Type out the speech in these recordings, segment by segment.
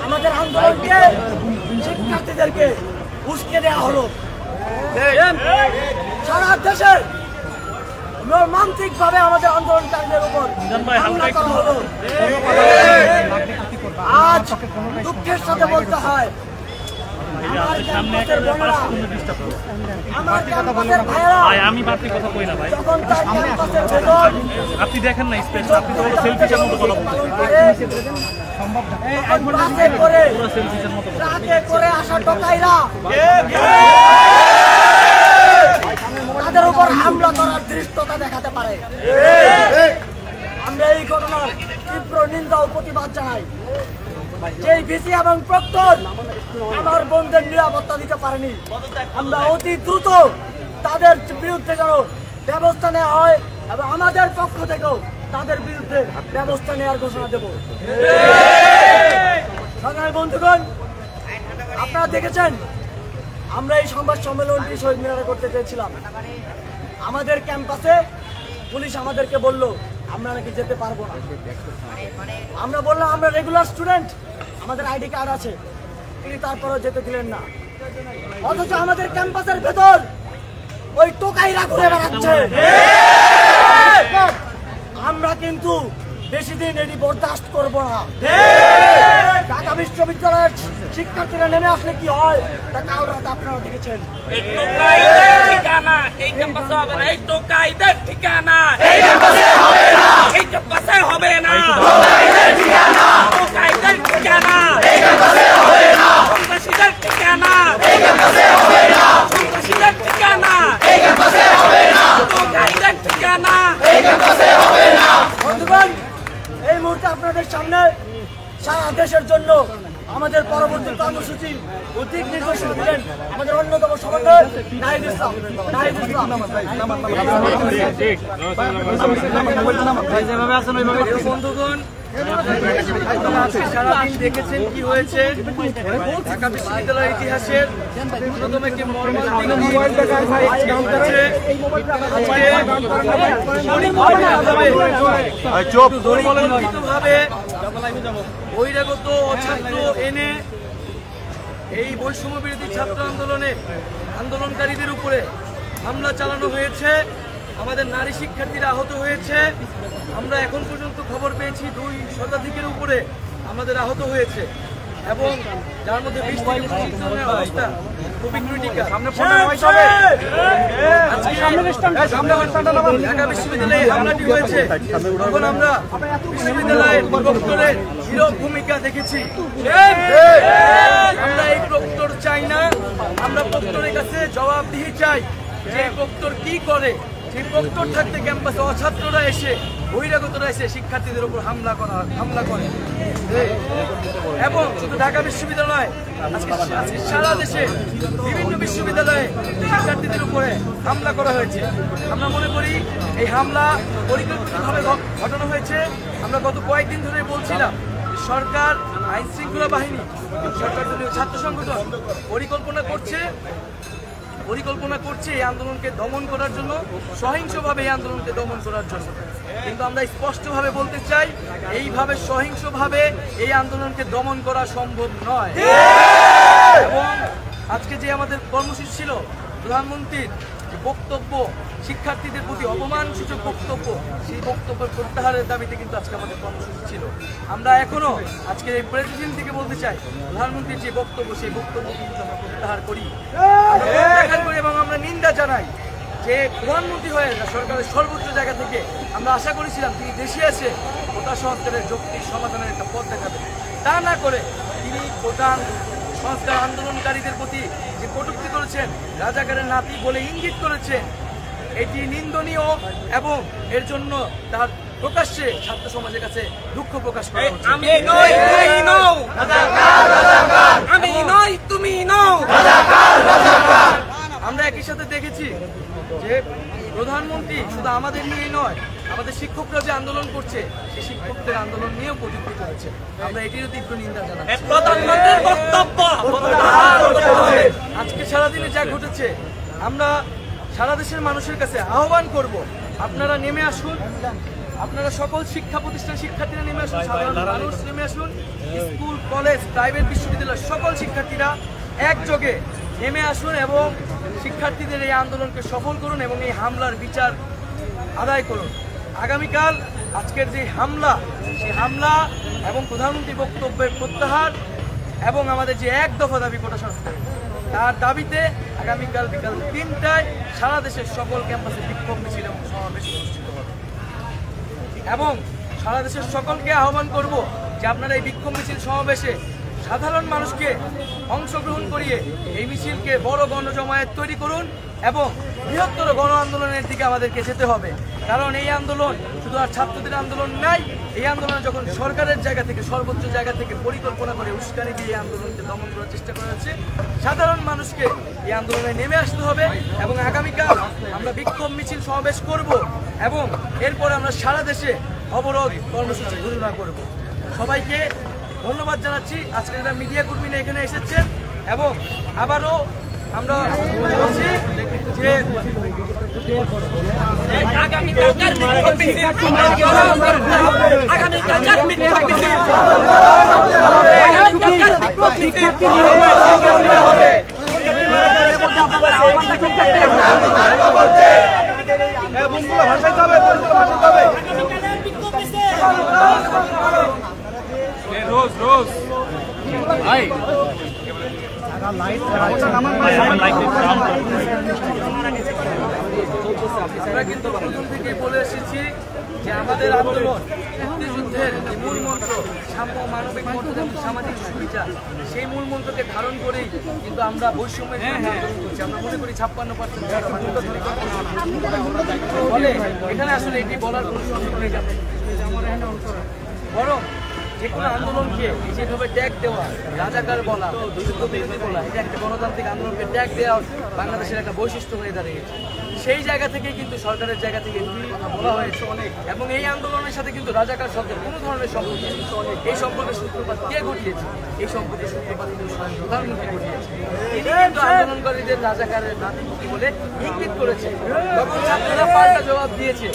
আমাদের আন্দোলনকে শিক্ষার্থীদেরকে উস্কে দেওয়া হলো। সারা দেশে মর্মান্তিক ভাবে আমাদের আন্দোলনকারীদের উপর হামলা করা হলো। আজ দুঃখের সাথে বলতে হয় আপনি দেখেন না স্পেস, আপনি তো সেলফিশের মতো কথা বলছেন। তাদের উপর হামলা করার দৃষ্টতা দেখাতে পারে। আমরা এই ঘটনার তীব্র নিন্দা ও প্রতিবাদ জানাই। যেই ভিসি এবং প্রক্টর আমার বন্ধুদের নিরাপত্তা দিতে পারেনি, আমরা অতি দ্রুত তাদের বিরুদ্ধে যেন ব্যবস্থা নেওয়া হয় এবং আমাদের পক্ষ থেকেও তাদের বিরুদ্ধে ব্যবস্থা নেওয়ার ঘোষণা দেব। সংগ্রামী বন্ধুগণ, আপনারা দেখেছেন আমরা এই সংবাদ সম্মেলনটি শহীদ মিনারে করতে চেয়েছিলাম। আমাদের ক্যাম্পাসে পুলিশ আমাদেরকে বলল আমরা নাকি যেতে পারবো না। আমরা বললাম আমরা রেগুলার স্টুডেন্ট, আমাদের আইডি কার্ড আছে, তিনি তারপরেও যেতে দিলেন না। অথচ আমাদের ক্যাম্পাসের ভেতর ওই টোকাইরা ঘুরে বেড়াচ্ছে। আমরা কিন্তু বেশি দিন এটি বরদাস্ত করবো না। ঢাকা বিশ্ববিদ্যালয়ের শিক্ষার্থীরা নেমে আসলে কি হয় তা কাল রাতে আপনারা দেখেছেন। বন্ধুগণ, এই মুহূর্তে আপনাদের সামনে সারা দেশের জন্য আমাদের পরবর্তী কর্মসূচি ও দিক নির্দেশনা দিলেন আমাদের অন্যতম সমন্বয়ক নাহিদ ইসলাম। বন্ধুগণ, সারাদিন দেখেছেন কি হয়েছে ঢাকা বিশ্ববিদ্যালয়ের ইতিহাসের অন্যতম একটি বহিরাগত ছাত্র এনে এই বৈষম্য বিরোধী ছাত্র আন্দোলনকারীদের উপরে হামলা চালানো হয়েছে। আমাদের নারী শিক্ষার্থীরা আহত হয়েছে। আমরা এখন পর্যন্ত খবর পেয়েছি 2 শতাধিকের উপরে আমাদের আহত হয়েছে এবং যার মধ্যে 20 থেকে 25 জনের অবস্থা খুবই ক্রিটিক্যাল। ঢাকা বিশ্ববিদ্যালয়ে হামলাটি হয়েছে তখন আমরা বিশ্ববিদ্যালয়ের প্রক্টরের নীরব ভূমিকা দেখেছি। আমরা এই প্রক্টর চাই না, আমরা প্রক্টরের কাছে জবাবদিহি চাই যে প্রক্টর কি করে। সেই প্রক্টর থাকতে ক্যাম্পাসে অছাত্ররা এসে বহিরাগতরা এসে শিক্ষার্থীদের উপর হামলা করে এবং শুধু ঢাকা বিশ্ববিদ্যালয় আজকে সারা দেশে বিভিন্ন বিশ্ববিদ্যালয়ে শিক্ষার্থীদের উপরে হামলা করা হয়েছে। আমরা মনে করি এই হামলা পরিকল্পিতভাবে ঘটানো হয়েছে। আমরা গত কয়েকদিন ধরে বলছিলাম সরকার, আইন শৃঙ্খলা বাহিনী, সরকার ছাত্র সংগঠন পরিকল্পনা করছে এই আন্দোলনকে দমন করার জন্য, সহিংসভাবে এই আন্দোলনকে দমন করার জন্য। কিন্তু আমরা স্পষ্টভাবে বলতে চাই এইভাবে সহিংসভাবে এই আন্দোলনকে দমন করা সম্ভব নয়। এবং আজকে যে আমাদের কর্মসূচি ছিল, প্রধানমন্ত্রীর বক্তব্য, শিক্ষার্থীদের প্রতি অপমানসূচক বক্তব্য, সেই বক্তব্যের প্রত্যাহারের দাবিতে কিন্তু আজকে আমাদের কর্মসূচি ছিল। আমরা এখনো আজকে এই প্রেসিডেন্ট থেকে বলতে চাই প্রধানমন্ত্রীর যে বক্তব্য, সেই বক্তব্য কিন্তু আমরা প্রত্যাহার করি এবং আমরা নিন্দা জানাই যে প্রধানমন্ত্রী হয়ে সরকারের সর্বোচ্চ জায়গা থেকে আমরা আশা করেছিলাম তিনি দেশে এসে কোটা সংস্কারের যৌক্তিক সমাধানের একটা পথ দেখাবেন। তা না করে তিনি প্রধান সংস্কার আন্দোলনকারীদের প্রতি যে কটূক্তি করেছেন, রাজাকারের নাতি বলে ইঙ্গিত করেছেন, এটি নিন্দনীয় এবং এর জন্য তার প্রকাশ্যে ছাত্র সমাজের কাছে দুঃখ প্রকাশ করা হচ্ছে। আমরা একই সাথে দেখেছি যে প্রধানমন্ত্রী শুধু আমাদের নিয়ে নয়, আমাদের শিক্ষকরা যে আন্দোলন করছে সেই শিক্ষকদের আন্দোলন নিয়েও কটূক্তি করেছে। আমরা এটিরও তীব্র নিন্দা জানাই। প্রধানমন্ত্রীর বক্তব্য আজকে সারাদিনে যা ঘটেছে, আমরা সারা দেশের মানুষের কাছে আহ্বান করব আপনারা নেমে আসুন, আপনারা সকল শিক্ষা প্রতিষ্ঠান শিক্ষার্থীরা নেমে আসুন, সাধারণ মানুষ নেমে আসুন, স্কুল কলেজ প্রাইভেট বিশ্ববিদ্যালয় সকল শিক্ষার্থীরা একযোগে নেমে আসুন এবং শিক্ষার্থীদের এই আন্দোলনকে সফল করুন এবং এই হামলার বিচার আদায় করুন। আগামীকাল আজকের যে হামলা, সেই হামলা এবং প্রধানমন্ত্রীর বক্তব্যের প্রত্যাহার এবং আমাদের যে এক দফা দাবি কোটা সংস্কার, তার দাবিতে আগামীকাল বিকাল 3টায় সারা দেশের সকল ক্যাম্পাসে বিক্ষোভ মিছিল এবং সমাবেশ অনুষ্ঠিত হবে এবং সারা দেশের সকলকে আহ্বান করব যে আপনারা এই বিক্ষোভ মিছিল সমাবেশে সাধারণ মানুষকে অংশগ্রহণ করিয়ে এই মিছিলকে বড় গণজমায়েত তৈরি করুন এবং বৃহত্তর গণ আন্দোলনের দিকে আমাদেরকে যেতে হবে। কারণ এই আন্দোলন শুধু আর ছাত্রদের আন্দোলন নাই, এই আন্দোলন যখন সরকারের জায়গা থেকে সর্বোচ্চ জায়গা থেকে পরিকল্পনা করে উস্কানি দিয়ে এই আন্দোলনকে দমন করার চেষ্টা করা হচ্ছে, সাধারণ মানুষকে এই আন্দোলনে নেমে আসতে হবে এবং আগামীকাল আমরা বিক্ষোভ মিছিল সমাবেশ করব এবং এরপরে আমরা সারা দেশে অবরোধ কর্মসূচি ঘোষণা করব। সবাইকে ধন্যবাদ জানাচ্ছি আজকে যারা মিডিয়া কর্মীরা এখানে এসেছেন এবং আবারও আমরা বলছি যে আমরা কিন্তু প্রথম থেকে বলে এসেছি যে আমাদের আন্দোলন মুক্তিযুদ্ধের যে মূল মন্ত্র সাম্য, মানবিক মর্যাদা এবং সামাজিক সুবিচার, সেই মূল মন্ত্রকে ধারণ করেই কিন্তু আমরা বৈষম্যের আন্দোলন করছি। আমরা মনে করি 56% ফলে এখানে আসলে এটি বলার কোনো সুযোগ নেই, বরং যে কোনো আন্দোলনকে যেভাবে ট্যাগ দেওয়া, রাজাকার বলা, যুদ্ধ বিরোধী বলা, এটা একটা গণতান্ত্রিক আন্দোলনকে ট্যাগ দেওয়া বাংলাদেশের একটা বৈশিষ্ট্য হয়ে দাঁড়িয়েছে। সেই জায়গা থেকে কিন্তু সরকারের জায়গা থেকে কথা বলা হয়েছে অনেক এবং এই আন্দোলনের সাথে কিন্তু রাজাকার শব্দের কোনো ধরনের সম্পর্ক নেই। এই সম্পর্কের সূত্রপাত কে ঘটিয়েছে? এই সম্পর্কের সূত্রপাত কিন্তু স্বয়ং প্রধানমন্ত্রী ঘটিয়েছে। তিনি কিন্তু আন্দোলনকারীদের রাজাকারের নাতিপুতি বলে ইঙ্গিত করেছে। তখন ছাত্ররা পাল্টা জবাব দিয়েছে,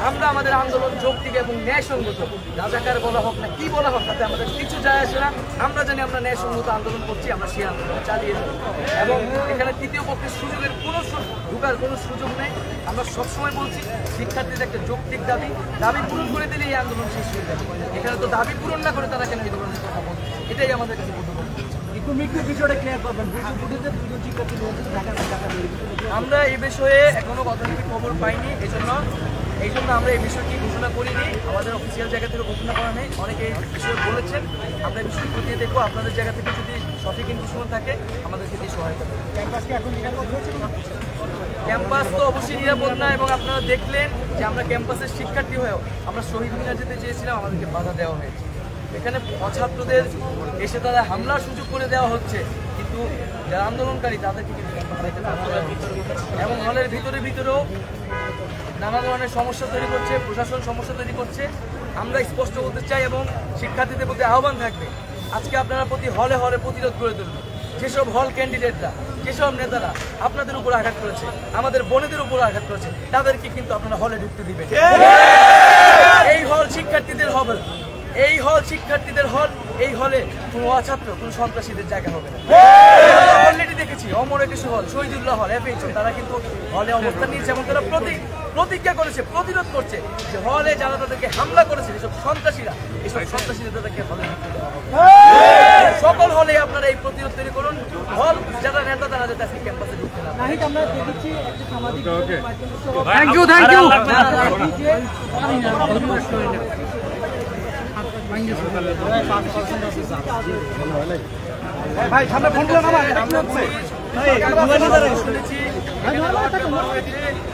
আমরা আমাদের আন্দোলন যৌক্তিক এবং ন্যায়সঙ্গত, রাজাকার বলা হোক না কি বলা হোক তাতে আমাদের কিছু যায় আসে না। আমরা জানি আমরা ন্যায়সঙ্গত আন্দোলন করছি, আমরা সেই আন্দোলন চালিয়ে যাব এবং এখানে তৃতীয় পক্ষের সুযোগের কোনো ঢুকার কোনো সুযোগ নেই। আমরা সবসময় বলছি শিক্ষার্থীদের একটা যৌক্তিক দাবি পূরণ করে দিলে এই আন্দোলন শেষ হয়ে যাবে। এখানে তো দাবি পূরণ না করে তারা কেন এই ধরনের কথা বলছে, এটাই আমাদের কাছে আমরা এই বিষয়ে এখনো অথেন্টিক খবর পাইনি, এই জন্য আমরা এই বিষয়টি ঘোষণা করিনি, আমাদের অফিসিয়াল জায়গা থেকে ঘোষণা করা নেই। অনেকে এই বিষয়ে বলেছেন, আমরা এই বিষয়টি খতিয়ে দেখবো। আপনাদের জায়গা থেকে যদি সঠিক ইনফরমেশন থাকে আমাদেরকে দিয়ে সহায়তা করবে। ক্যাম্পাস তো অবশ্যই নিরাপদ না এবং আপনারা দেখলেন যে আমরা ক্যাম্পাসের শিক্ষার্থী হয়েও আমরা শহীদ মিনার যেতে চেয়েছিলাম, আমাদেরকে বাধা দেওয়া হয়েছে। এখানে ছাত্রদের এসে তারা হামলার সুযোগ করে দেওয়া হচ্ছে, কিন্তু যারা আন্দোলনকারী তাদেরকে কিন্তু এবং হলের ভিতরেও নানা ধরনের সমস্যা তৈরি করছে, প্রশাসন সমস্যা তৈরি করছে। আমরা স্পষ্ট বলতে চাই এবং শিক্ষার্থীদের প্রতি আহ্বান থাকবে, আজকে আপনারা প্রতি হলে প্রতিরোধ করে তুলবেন। যেসব হল ক্যান্ডিডেটরা, যেসব নেতারা আপনাদের উপর আঘাত করেছে, আমাদের বোনেদের উপর আঘাত করেছে, তাদেরকে কিন্তু আপনারা হলে ঢুকতে দিবেন। এই হল শিক্ষার্থীদের হবে, এই হল শিক্ষার্থীদের হল, এই হলে কোনো অছাত্র, কোনো সন্ত্রাসীদের জায়গা হবে না। অলরেডি দেখেছি অমর একুশে হল, শহীদুল্লাহ হল, FHO তারা কিন্তু হলে অবস্থান নিয়েছে এবং তারা প্রতিজ্ঞা করেছে, প্রতিরোধ করছে যে হলে যারা তাদেরকে হামলা করেছে, এসব সন্ত্রাসীরা, এইসব সন্ত্রাসীদের তাদেরকে হলে ঢুকতে দেওয়া হবে। সকল হলে আপনারা এই প্রতিরোধ তৈরি করুন, হল যারা নেতা তারা যাতে আজকে ক্যাম্পাসে ঢুকতে না। ভাই সামনে ফোন করলাম শুনেছি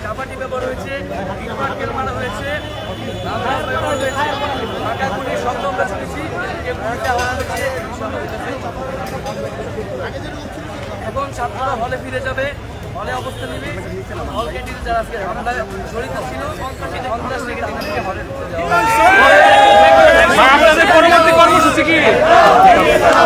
চাপাটি ব্যবহার হয়েছে, ইটপাটকেল মারা হয়েছে, শব্দ আমরা শুনেছি এবং ছাত্ররা হলে ফিরে যাবে, হলে অবস্থা নেবে। হল ক্যান্ডিডেট যারা আজকে হামলায় জড়িত ছিল সন্ত্রাসীকে হলে ঢুকতে যাওয়া।